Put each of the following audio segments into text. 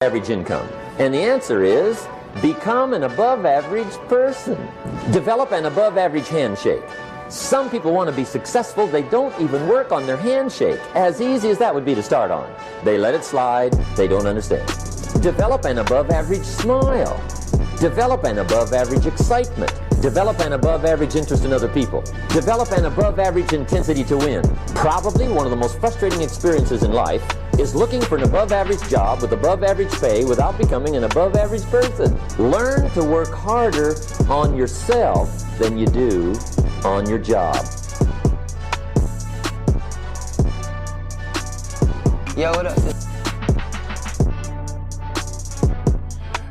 average income? And the answer is become an above average person. Develop an above average handshake. Some people want to be successful. They don't even work on their handshake. As easy as that would be to start on. They let it slide. They don't understand. Develop an above average smile. Develop an above average excitement. Develop an above average interest in other people. Develop an above average intensity to win. Probably one of the most frustrating experiences in life is looking for an above average job with above average pay without becoming an above average person. Learn to work harder on yourself than you do on your job. Yo, what up?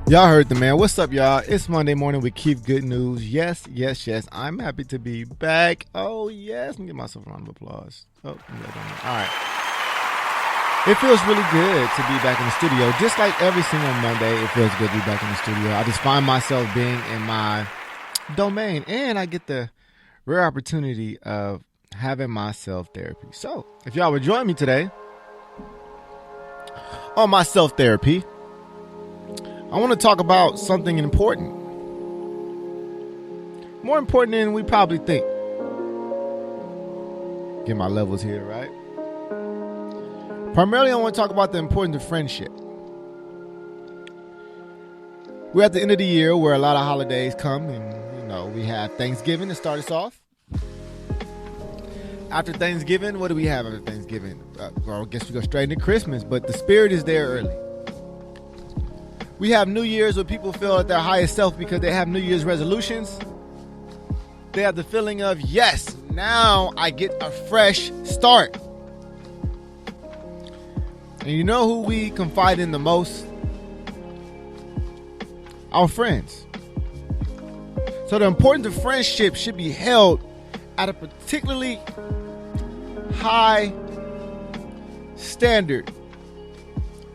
Y'all heard the man. What's up, y'all? It's Monday morning with Keith Good News. Yes. I'm happy to be back. Oh, yes. Let me give myself a round of applause. Oh, all right. It feels really good to be back in the studio. Just like every single Monday, it feels good to be back in the studio. I just find myself being in my domain, and I get the rare opportunity of having my self-therapy. So, if y'all would join me today on my self-therapy, I want to talk about something important. More important than we probably think. Get my levels here, right? Primarily, I want to talk about the importance of friendship. We're at the end of the year where a lot of holidays come, and we have Thanksgiving to start us off. After Thanksgiving, what do we have after Thanksgiving? Well, I guess we go straight into Christmas, but the spirit is there early. We have New Year's where people feel at their highest self because they have New Year's resolutions. They have the feeling of, yes, now I get a fresh start. And you know who we confide in the most? Our friends. So the importance of friendship should be held at a particularly high standard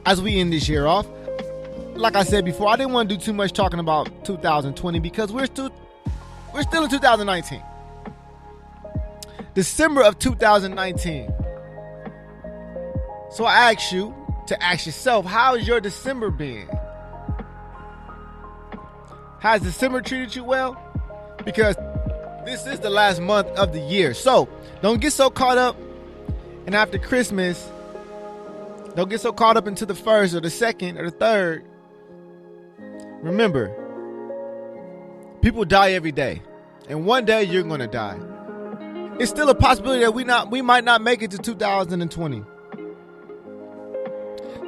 as we end this year off. Like I said before, I didn't want to do too much talking about 2020 because we're still in 2019. December of 2019. So I ask you to ask yourself, how's your December been? Has December treated you well? Because this is the last month of the year. So don't get so caught up, and after Christmas, don't get so caught up into the first or the second or the third. Remember, people die every day, and one day you're going to die. It's still a possibility that we might not make it to 2020.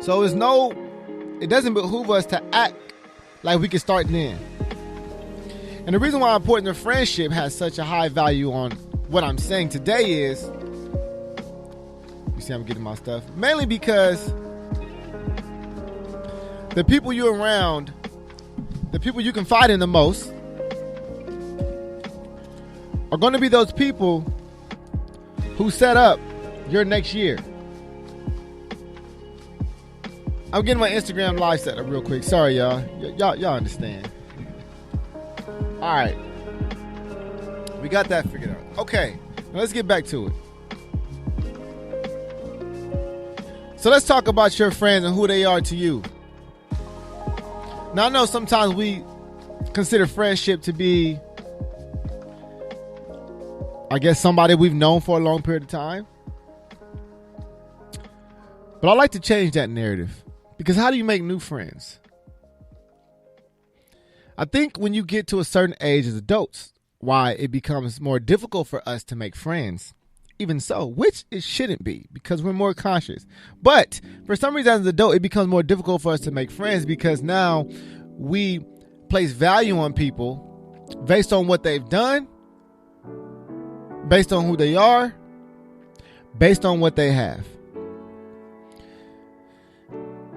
So it doesn't behoove us to act like we can start then. And the reason why important the friendship has such a high value on what I'm saying today is, you see I'm getting my stuff, mainly because the people you're around, the people you confide in the most, are going to be those people who set up your next year. I'm getting my Instagram live set up real quick. Sorry, y'all. Y'all understand. All right. We got that figured out. Okay. Now let's get back to it. So let's talk about your friends and who they are to you. Now, I know sometimes we consider friendship to be, I guess, somebody we've known for a long period of time. But I like to change that narrative. Because how do you make new friends? I think when you get to a certain age as adults, why it becomes more difficult for us to make friends. Even so, which it shouldn't be, because we're more conscious. But for some reason as an adult, it becomes more difficult for us to make friends because now we place value on people based on what they've done, based on who they are, based on what they have.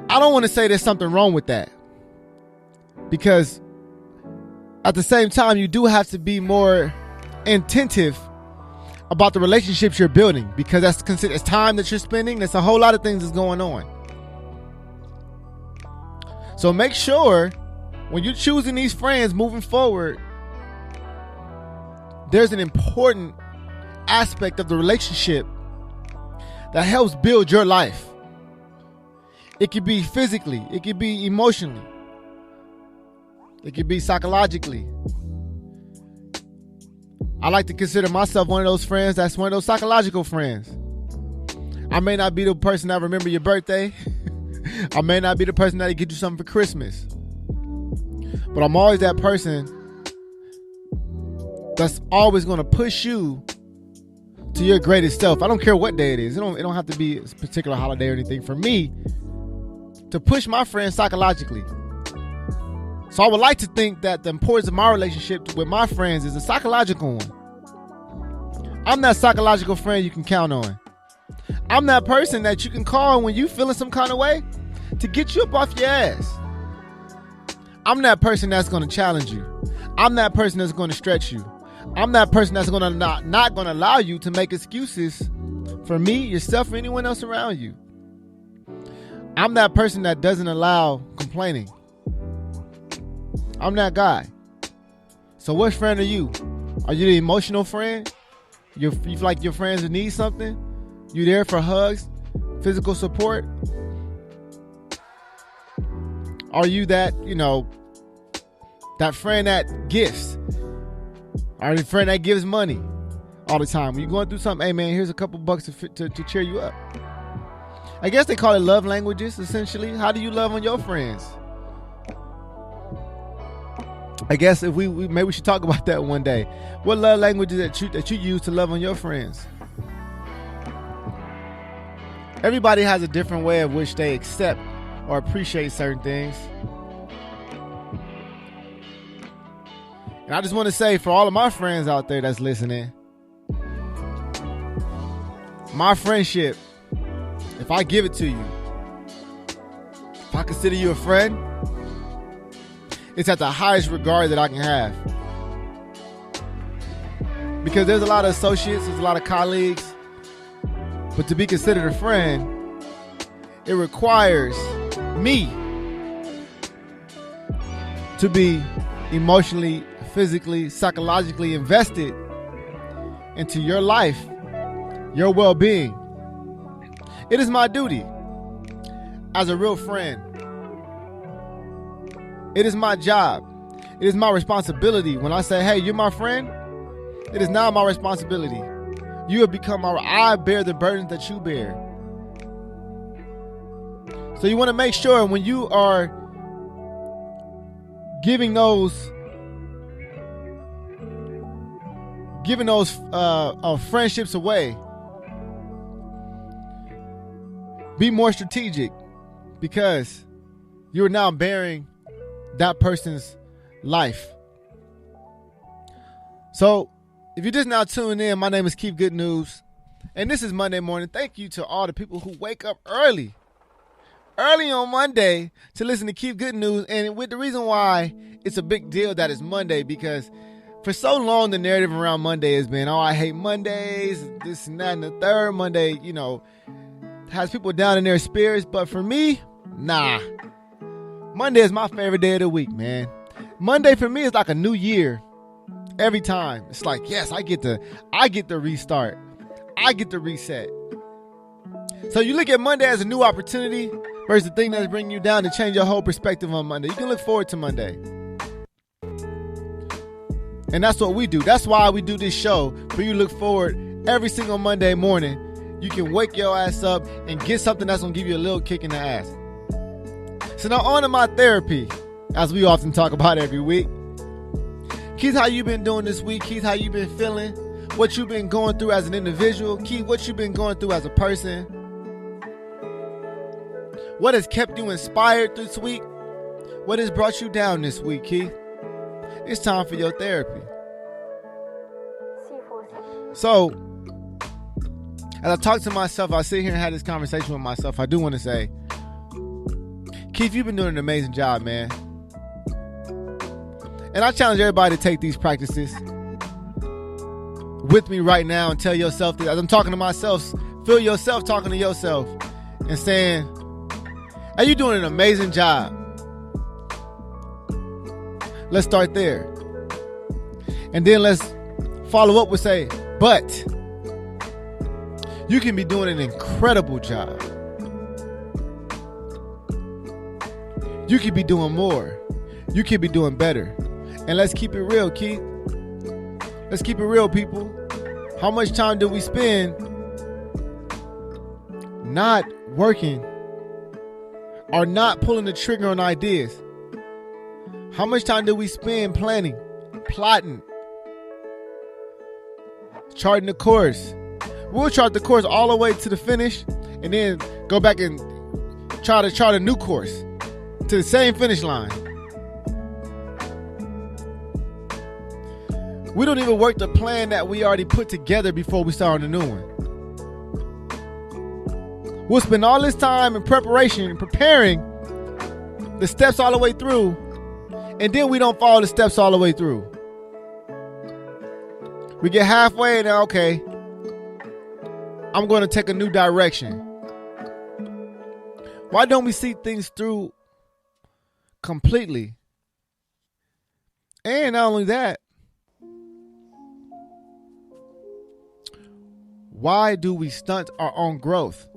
I don't want to say there's something wrong with that, because at the same time, you do have to be more attentive about the relationships you're building, because that's considered as time that you're spending. There's a whole lot of things that's going on. So make sure when you're choosing these friends moving forward, there's an important aspect of the relationship that helps build your life. It could be physically. It could be emotionally. It could be psychologically. I like to consider myself one of those friends that's one of those psychological friends. I may not be the person that remember your birthday. I may not be the person that get you something for Christmas. But I'm always that person that's always going to push you to your greatest self. I don't care what day it is. It don't have to be a particular holiday or anything. For me, to push my friends psychologically. So I would like to think that the importance of my relationship with my friends is a psychological one. I'm that psychological friend you can count on. I'm that person that you can call when you feeling some kind of way to get you up off your ass. I'm that person that's going to challenge you. I'm that person that's going to stretch you. I'm that person that's going to not going to allow you to make excuses for me, yourself, or anyone else around you. I'm that person that doesn't allow complaining. I'm that guy. So what friend are you? Are you the emotional friend? You feel like your friends who need something? You there for hugs, physical support? Are you that, that friend that gifts? Are you the friend that gives money all the time? When you're going through something, hey man, here's a couple bucks to cheer you up. I guess they call it love languages, essentially. How do you love on your friends? I guess if maybe we should talk about that one day. What love languages that you use to love on your friends? Everybody has a different way of which they accept or appreciate certain things. And I just want to say for all of my friends out there that's listening, my friendship, if I give it to you, if I consider you a friend, it's at the highest regard that I can have. Because there's a lot of associates, there's a lot of colleagues, but to be considered a friend, it requires me to be emotionally, physically, psychologically invested into your life, your well-being. It is my duty as a real friend. It is my job. It is my responsibility. When I say, hey, you're my friend, it is now my responsibility. You have become I bear the burdens that you bear. So you want to make sure when you are giving those friendships away, be more strategic, because you're now bearing that person's life. So if you're just now tuning in, my name is Keith Good News, and this is Monday morning. Thank you to all the people who wake up early on Monday to listen to Keith Good News. And with the reason why it's a big deal that it's Monday, because for so long the narrative around Monday has been, oh, I hate Mondays, this and that and the third. Monday, has people down in their spirits. But for me, nah. Monday is my favorite day of the week, man. Monday for me is like a new year. Every time. It's like, yes, I get to restart. I get to reset. So you look at Monday as a new opportunity versus the thing that's bringing you down, to change your whole perspective on Monday. You can look forward to Monday. And that's what we do. That's why we do this show. For you to look forward every single Monday morning. You can wake your ass up and get something that's going to give you a little kick in the ass. So now on to my therapy, as we often talk about every week. Keith, how you been doing this week? Keith, how you been feeling? What you been going through as an individual? Keith, what you been going through as a person? What has kept you inspired this week? What has brought you down this week, Keith? It's time for your therapy. So, as I talk to myself, I sit here and have this conversation with myself. I do want to say, Keith, you've been doing an amazing job, man. And I challenge everybody to take these practices with me right now and tell yourself that, as I'm talking to myself, feel yourself talking to yourself and saying, hey, you're doing an amazing job. Let's start there. And then let's follow up with say, but you can be doing an incredible job. You could be doing more. You could be doing better. And let's keep it real, Keith. Let's keep it real, people. How much time do we spend not working or not pulling the trigger on ideas? How much time do we spend planning, plotting, charting the course? We'll chart the course all the way to the finish and then go back and try to chart a new course to the same finish line. We don't even work the plan that we already put together before we start on the new one. We'll spend all this time in preparation and preparing the steps all the way through, and then we don't follow the steps all the way through. We get halfway and then, okay, I'm going to take a new direction. Why don't we see things through completely? And not only that, why do we stunt our own growth?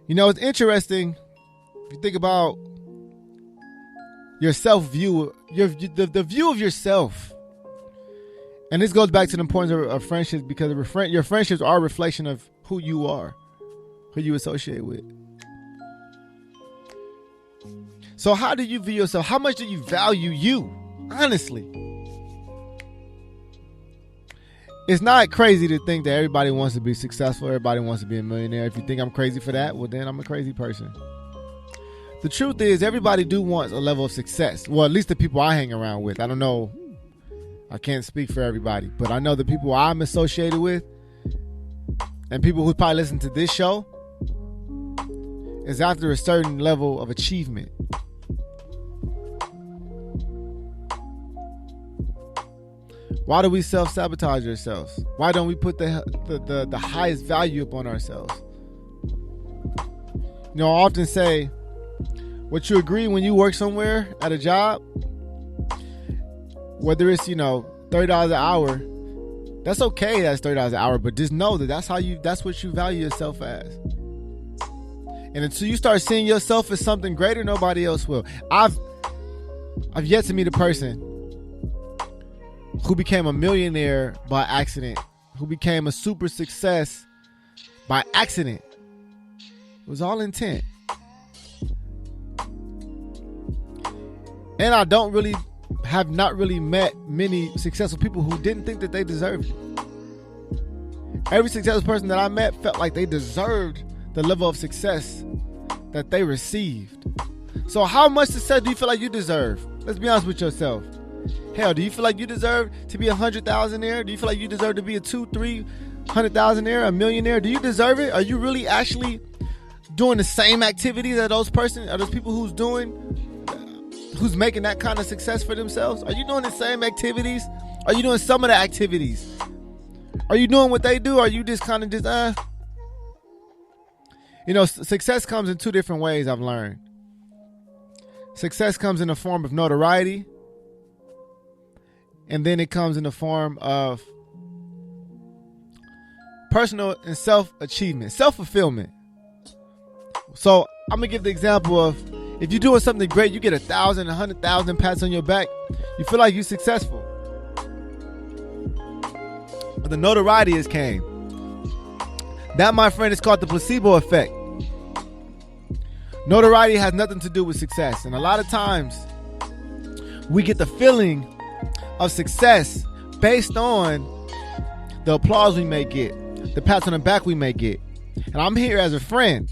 You know, it's interesting if you think about your self-view, the view of yourself. And this goes back to the importance of friendships, because your friendships are a reflection of who you are, who you associate with. So how do you view yourself? How much do you value you? Honestly. It's not crazy to think that everybody wants to be successful. Everybody wants to be a millionaire. If you think I'm crazy for that, well, then I'm a crazy person. The truth is, everybody do want a level of success. Well, at least the people I hang around with. I don't know. I can't speak for everybody, but I know the people I'm associated with and people who probably listen to this show is after a certain level of achievement. Why do we self-sabotage ourselves? Why don't we put the highest value upon ourselves? You know, I often say, what you agree when you work somewhere at a job, whether it's, $30 an hour, that's okay, that's $30 an hour, but just know that that's what you value yourself as. And until you start seeing yourself as something greater, nobody else will. I've yet to meet a person who became a millionaire by accident, who became a super success by accident. It was all intent. And I have not really met many successful people who didn't think that they deserved it. Every successful person that I met felt like they deserved the level of success that they received. So how much success do you feel like you deserve? Let's be honest with yourself. Hell, do you feel like you deserve to be 100,000-aire? Do you feel like you deserve to be a 200,000-300,000-aire, a millionaire? Do you deserve it? Are you really actually doing the same activities that those people who's making that kind of success for themselves? Are you doing the same activities? Are you doing some of the activities? Are you doing what they do? Or are you just kind of success comes in two different ways, I've learned. Success comes in the form of notoriety, and then it comes in the form of personal and self-achievement, self-fulfillment. So I'm going to give the example of, if you're doing something great, you get 1,000, 100,000 pats on your back, you feel like you're successful. But the notoriety has came. That, my friend, is called the placebo effect. Notoriety has nothing to do with success. And a lot of times, we get the feeling of success based on the applause we may get, the pats on the back we may get. And I'm here as a friend,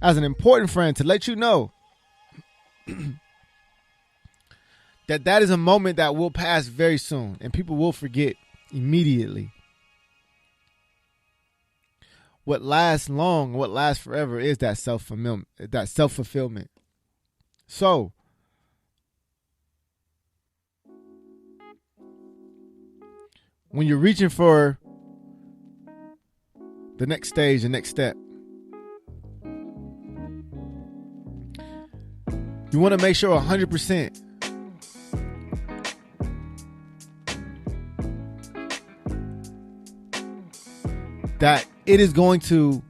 as an important friend, to let you know that is a moment that will pass very soon, and people will forget immediately. What lasts long, what lasts forever is that self-fulfillment. So, when you're reaching for the next stage, the next step, you want to make sure 100% that it is going to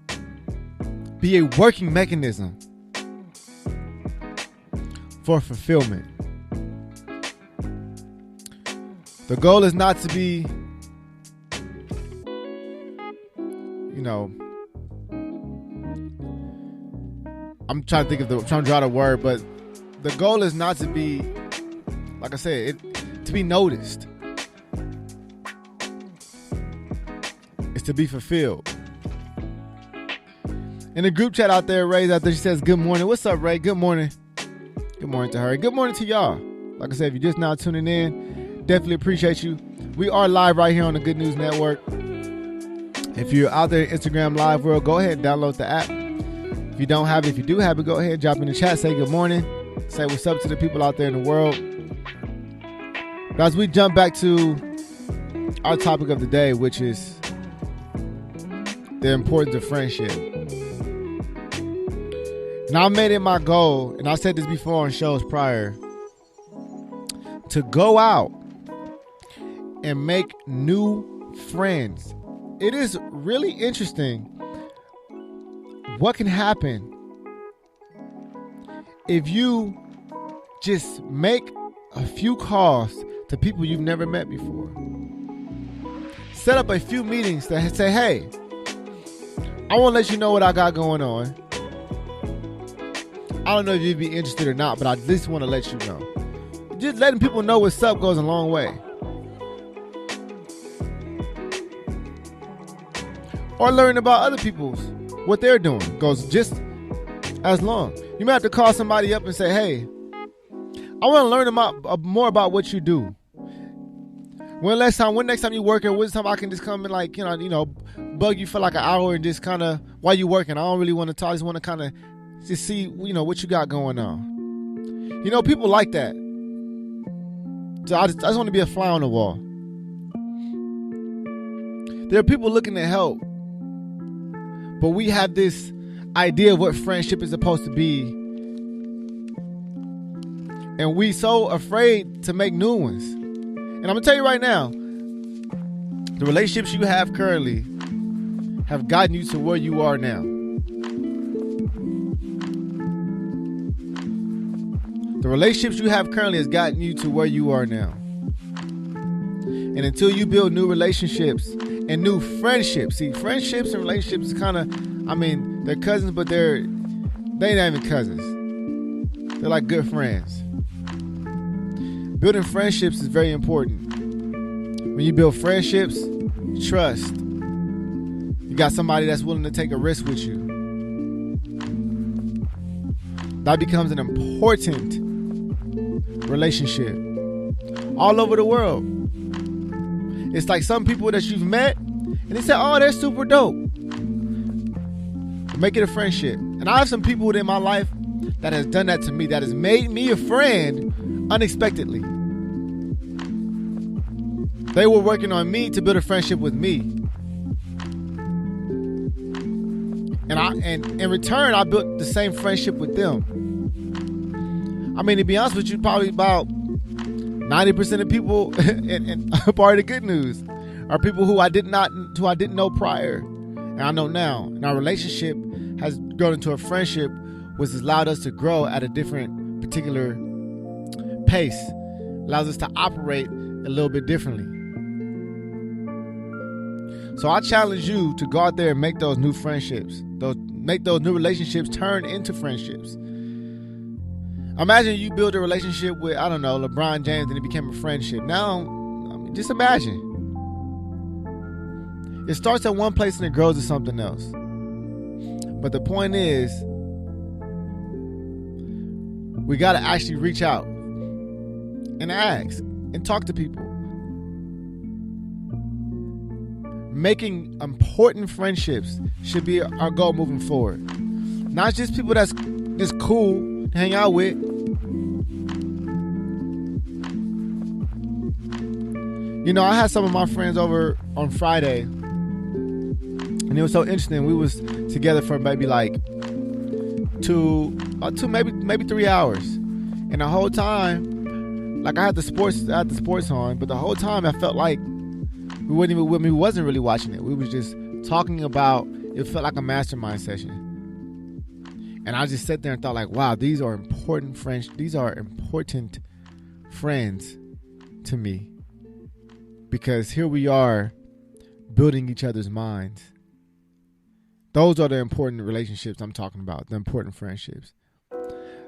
be a working mechanism for fulfillment. The goal is not to be, I'm trying to draw the word, but the goal is not to be, like I said, to be noticed. It's to be fulfilled. In the group chat out there, Ray's out there, she says, good morning. What's up, Ray? Good morning. Good morning to her. Good morning to y'all. Like I said, if you're just now tuning in, definitely appreciate you. We are live right here on the Good News Network. If you're out there in Instagram Live world, go ahead and download the app. If you don't have it, if you do have it, go ahead, drop in the chat, say good morning, say what's up to the people out there in the world. Guys, we jump back to our topic of the day, which is the importance of friendship. Now, I made it my goal, and I said this before on shows prior, to go out and make new friends. It is really interesting what can happen if you just make a few calls to people you've never met before. Set up a few meetings that say, hey, I want to let you know what I got going on. I don't know if you'd be interested or not, but I at least want to let you know. Just letting people know what's up goes a long way. Or learn about other people's, what they're doing goes just as long. You might have to call somebody up and say, hey, I want to learn more about what you do. When next time you working, when time I can just come and bug you for like an hour and just kind of while you working. I don't really want to talk. I just want to kind of just see, what you got going on. People like that. So I just want to be a fly on the wall. There are people looking to help, but we have this idea of what friendship is supposed to be, and we so afraid to make new ones. And I'm gonna tell you right now, the relationships you have currently have gotten you to where you are now. The relationships you have currently has gotten you to where you are now. And until you build new relationships and new friendships, see, friendships and relationships is kind of, they're cousins, but they ain't even cousins. They're like good friends. Building friendships is very important. When you build friendships, trust. You got somebody that's willing to take a risk with you. That becomes an important relationship all over the world. It's like some people that you've met and they say, oh, they're super dope. Make it a friendship. And I have some people in my life that has done that to me, that has made me a friend unexpectedly. They were working on me to build a friendship with me. And in return, I built the same friendship with them. To be honest with you, probably about 90% of people, and part of the good news, are people who I didn't know prior, and I know now. And our relationship has grown into a friendship, which has allowed us to grow at a different particular pace, allows us to operate a little bit differently. So I challenge you to go out there and make those new friendships, make those new relationships turn into friendships. Imagine you build a relationship with, I don't know, LeBron James, and it became a friendship. Now, just imagine. It starts at one place and it grows to something else. But the point is, we got to actually reach out and ask and talk to people. Making important friendships should be our goal moving forward. Not just people that's just cool to hang out with. I had some of my friends over on Friday, and it was so interesting. We was together for maybe like two, maybe 3 hours, and the whole time, I had the sports on, but the whole time I felt like we wasn't really watching it. We was just talking about. It felt like a mastermind session. And I just sat there and thought like, wow, these are important friends. These are important friends to me, because here we are building each other's minds. Those are the important relationships I'm talking about, the important friendships.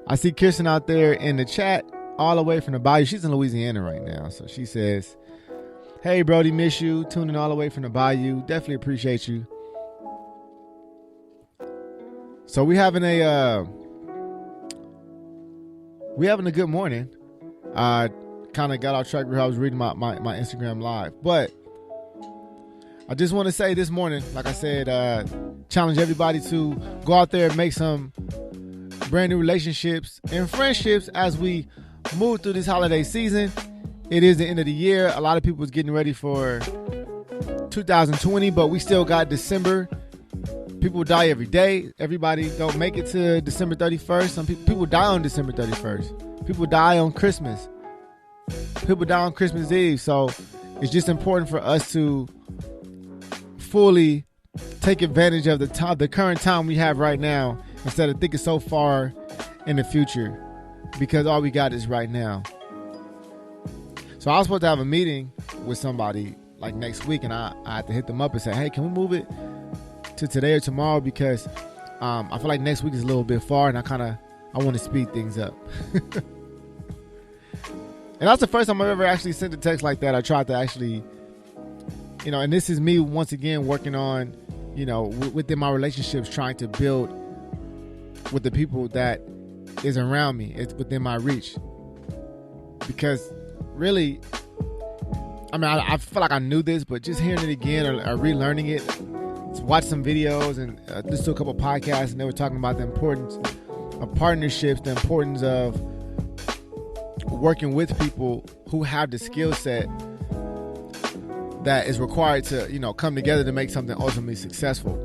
I see Kirsten out there in the chat all the way from the Bayou. She's in Louisiana right now. So she says, hey, Brody, miss you. Tuning all the way from the Bayou. Definitely appreciate you. So we having a good morning. I kind of got off track where I was reading my Instagram live. But I just want to say this morning, like I said, challenge everybody to go out there and make some brand new relationships and friendships as we move through this holiday season. It is the end of the year. A lot of people is getting ready for 2020, but we still got December. People die every day. Everybody don't make it to December 31st. Some people die on December 31st. People die on Christmas. People die on Christmas Eve. So it's just important for us to fully take advantage of the current time we have right now, instead of thinking so far in the future, because all we got is right now. So I was supposed to have a meeting with somebody like next week, and I had to hit them up and say, hey, can we move it to today or tomorrow, because I feel like next week is a little bit far, and I want to speed things up. And that's the first time I've ever actually sent a text like that. I tried to actually, and this is me once again working on, within my relationships, trying to build with the people that is around me. It's within my reach. Because really, I feel like I knew this, but just hearing it again or relearning it, watch some videos and listen to a couple podcasts, and they were talking about the importance of partnerships, the importance of working with people who have the skill set that is required to, come together to make something ultimately successful.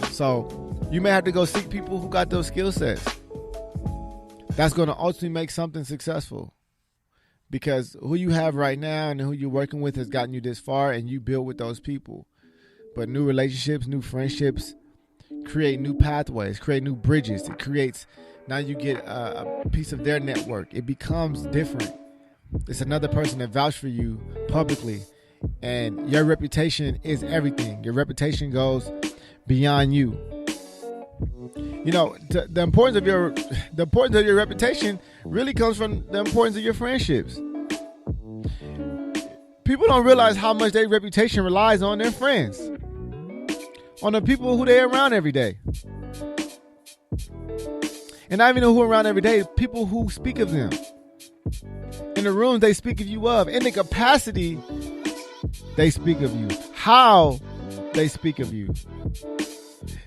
So you may have to go seek people who got those skill sets. That's going to ultimately make something successful, because who you have right now and who you're working with has gotten you this far, and you build with those people. But new relationships, new friendships create new pathways, create new bridges. It creates, now you get a piece of their network. It becomes different. It's another person that vouched for you publicly, and your reputation is everything. Your reputation goes beyond you. The importance of your reputation really comes from the importance of your friendships. People don't realize how much their reputation relies on their friends, on the people who they're around every day. And not even who are around every day, people who speak of them. In the rooms they speak of you of. In the capacity they speak of you. How they speak of you.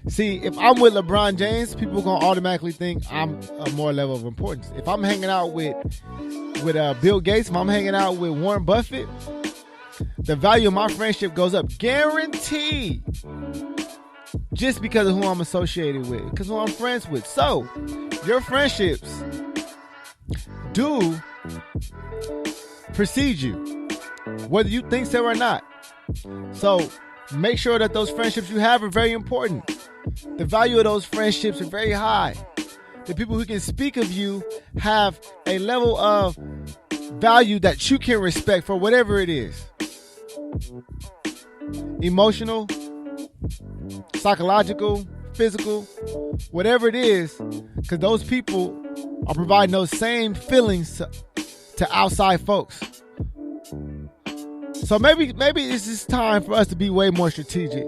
See, if I'm with LeBron James, people are going to automatically think I'm a more level of importance. If I'm hanging out with Bill Gates, if I'm hanging out with Warren Buffett, the value of my friendship goes up. Guaranteed. Just because of who I'm associated with. Because who I'm friends with. So, your friendships do precede you, whether you think so or not. So, make sure that those friendships you have are very important. The value of those friendships are very high. The people who can speak of you have a level of value that you can respect for whatever it is. Emotional, psychological, physical, whatever it is, because those people are providing those same feelings to outside folks. So maybe it's just time for us to be way more strategic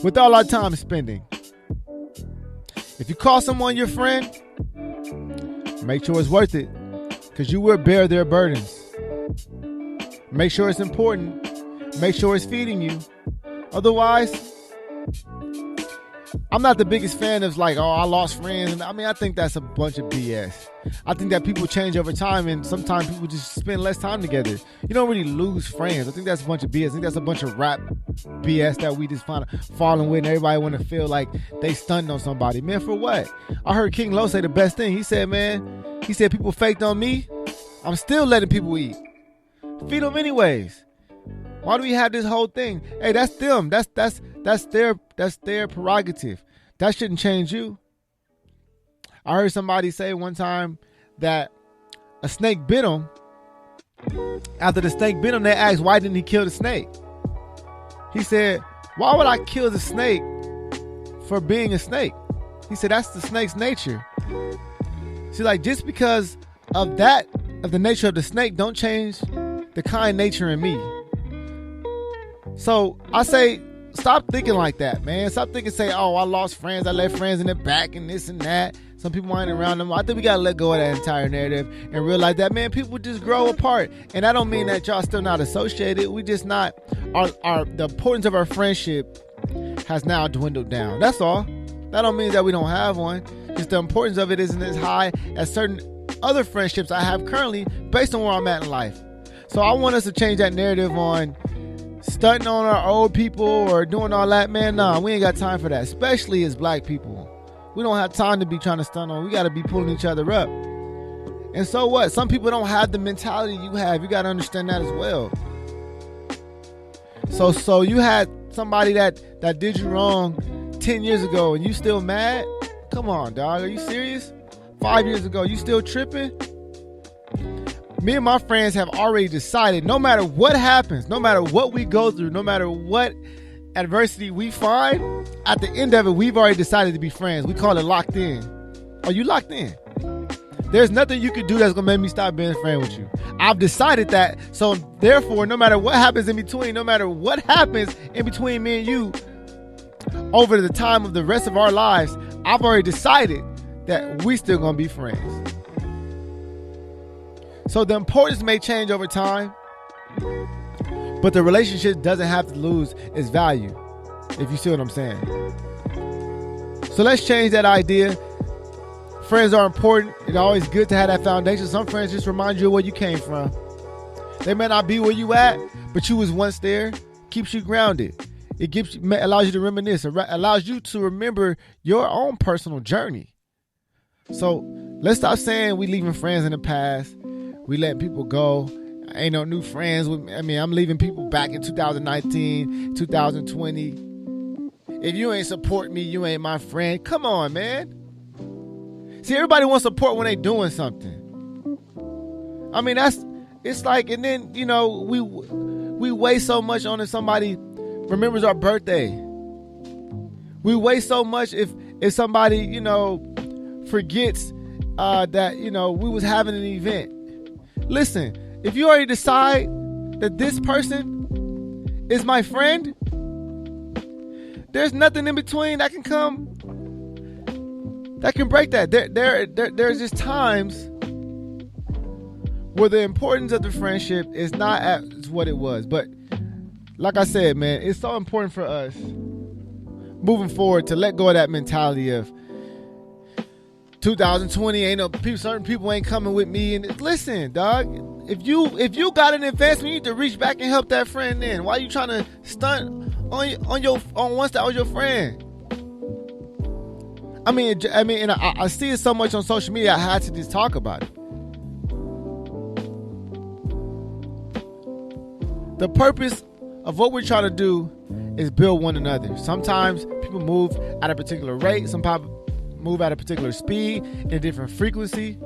with all our time spending. If you call someone your friend, make sure it's worth it, because you will bear their burdens. Make sure it's important. Make sure it's feeding you. Otherwise, I'm not the biggest fan of I lost friends. I think that's a bunch of BS. I think that people change over time, and sometimes people just spend less time together. You don't really lose friends. I think that's a bunch of BS. I think that's a bunch of rap BS that we just find falling with, and everybody want to feel like they stunned on somebody. Man, for what? I heard King Lo say the best thing. He said, people faked on me. I'm still letting people eat. Feed them anyways. Why do we have this whole thing? Hey, that's them. That's their prerogative. that shouldn't change you. I heard somebody say one time that a snake bit him. After the snake bit him, they asked, why didn't he kill the snake? He said, why would I kill the snake for being a snake? He said, that's the snake's nature. See, like, just because of that, of the nature of the snake, don't change the kind nature in me. So I say, stop thinking like that, man. Stop thinking, say, oh, I lost friends. I left friends in the back and this and that. Some people ain't around them. I think we got to let go of that entire narrative and realize that, man, people just grow apart. And I don't mean that y'all still not associated. We just not, the importance of our friendship has now dwindled down. That's all. That don't mean that we don't have one. Just the importance of it isn't as high as certain other friendships I have currently based on where I'm at in life. So I want us to change that narrative on stunting on our old people or doing all that, man. Nah, we ain't got time for that, especially as black people. We don't have time to be trying to stunt on. We got to be pulling each other up. And so what? Some people don't have the mentality you have. You got to understand that as well. So you had somebody that did you wrong 10 years ago and you still mad? Come on, dog. Are you serious? 5 years ago, you still tripping? Me and my friends have already decided, no matter what happens, no matter what we go through, no matter what adversity we find, at the end of it, we've already decided to be friends. We call it locked in. Are you locked in? There's nothing you can do that's going to make me stop being a friend with you. I've decided that. So therefore, no matter what happens in between, no matter what happens in between me and you over the time of the rest of our lives, I've already decided that we still going to be friends. So the importance may change over time, but the relationship doesn't have to lose its value, if you see what I'm saying. So let's change that idea. Friends are important. It's always good to have that foundation. Some friends just remind you of where you came from. They may not be where you at, but you was once there. Keeps you grounded. It allows you to reminisce. It allows you to remember your own personal journey. So let's stop saying we leaving friends in the past. We let people go. Ain't no new friends. I'm leaving people back in 2019, 2020. If you ain't support me, you ain't my friend. Come on, man. See, everybody wants support when they doing something. I mean, it's like, and then, you know, we waste so much on if somebody remembers our birthday. We waste so much if somebody, you know, forgets that, you know, we was having an event. Listen, if you already decide that this person is my friend, there's nothing in between that can come that can break that. There's just times where the importance of the friendship is not as what it was. But like I said, man, it's so important for us moving forward to let go of that mentality of 2020 ain't no people, certain people ain't coming with me. And listen, dog, if you got an investment, you need to reach back and help that friend. Then why are you trying to stunt on one that was your friend? I mean, and I see it so much on social media. I had to just talk about it. The purpose of what we're trying to do is build one another. Sometimes people move at a particular rate. Some people move at a particular speed in a different frequency.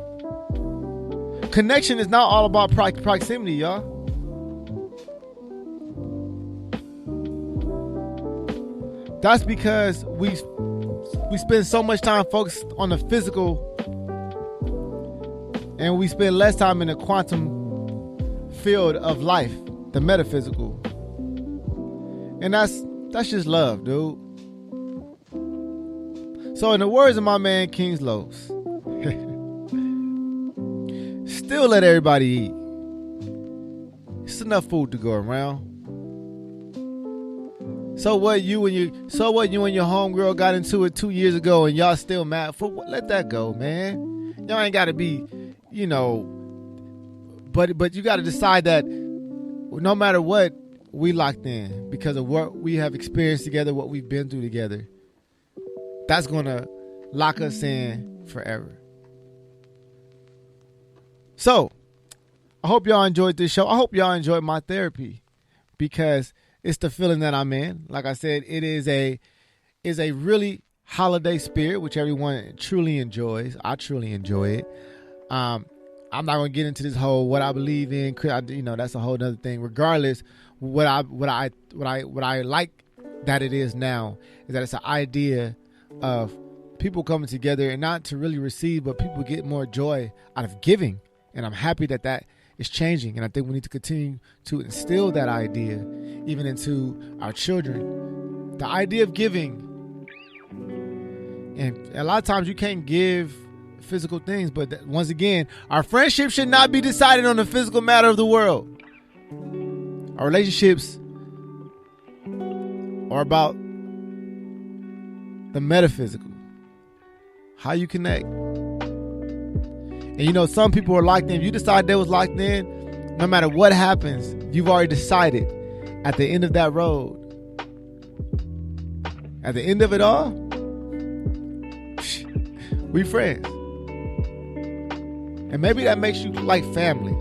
Connection is not all about proximity, y'all. That's because we spend so much time focused on the physical and we spend less time in the quantum field of life, the metaphysical. And that's just love, dude. So in the words of my man King's Los, still let everybody eat. It's enough food to go around. So what you and your homegirl got into it 2 years ago and y'all still mad for what? Let that go, man. Y'all ain't gotta be, you know, but you gotta decide that no matter what, we locked in because of what we have experienced together, what we've been through together. That's gonna lock us in forever. So I hope y'all enjoyed this show. I hope y'all enjoyed my therapy because it's the feeling that I'm in. Like I said, it is a really holiday spirit, which everyone truly enjoys. I truly enjoy it. I'm not gonna get into this whole what I believe in. That's a whole other thing. Regardless, what I like that it is now is that it's an idea of people coming together and not to really receive, but people get more joy out of giving. And I'm happy that that is changing. And I think we need to continue to instill that idea even into our children. The idea of giving. And a lot of times you can't give physical things, but once again, our friendship should not be decided on the physical matter of the world. Our relationships are about the metaphysical, how you connect. And some people are locked in. If you decide they was locked in, no matter what happens, you've already decided at the end of that road, at the end of it all, we friends. And maybe that makes you like family.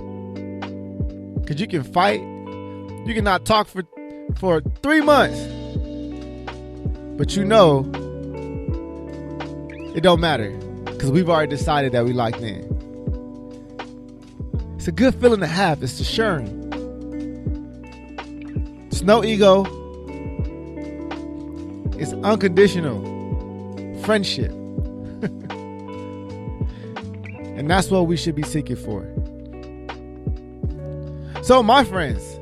Because you can fight. You can not talk for 3 months. But it don't matter. Because we've already decided that we locked in. It's a good feeling to have. It's assuring. It's no ego. It's unconditional friendship. And that's what we should be seeking for. So, my friends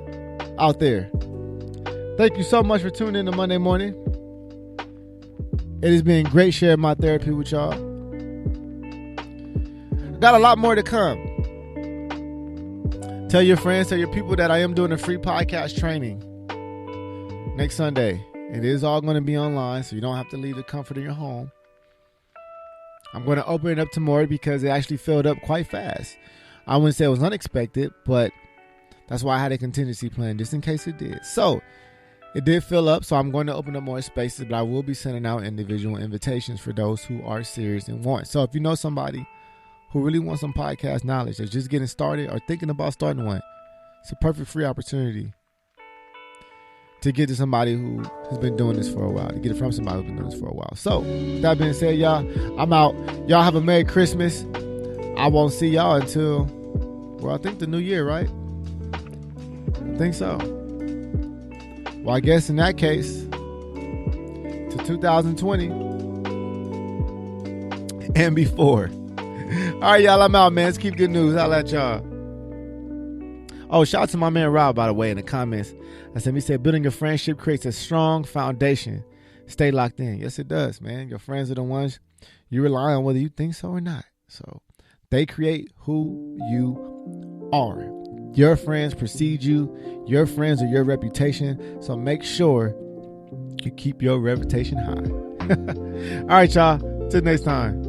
out there, thank you so much for tuning in to Monday morning. It has been great sharing my therapy with y'all. Got a lot more to come. Tell your friends, tell your people that I am doing a free podcast training next Sunday. It is all going to be online, so you don't have to leave the comfort of your home. I'm going to open it up tomorrow because it actually filled up quite fast. I wouldn't say it was unexpected, but that's why I had a contingency plan just in case it did. So it did fill up, so I'm going to open up more spaces, but I will be sending out individual invitations for those who are serious and want. So if you know somebody who really wants some podcast knowledge, that's just getting started or thinking about starting one, it's a perfect free opportunity to get to somebody who has been doing this for a while, to get it from somebody who's been doing this for a while. So, with that being said, y'all, I'm out. Y'all have a Merry Christmas. I won't see y'all until, I think the new year, right? I think so. Well, I guess in that case, to 2020 and before. All right, y'all, I'm out, man. Let's keep good news. I'll let y'all. Oh, shout out to my man Rob, by the way, in the comments. He said, building a friendship creates a strong foundation. Stay locked in. Yes, it does, man. Your friends are the ones you rely on whether you think so or not. So they create who you are. Your friends precede you. Your friends are your reputation. So make sure you keep your reputation high. All right, y'all. Till next time.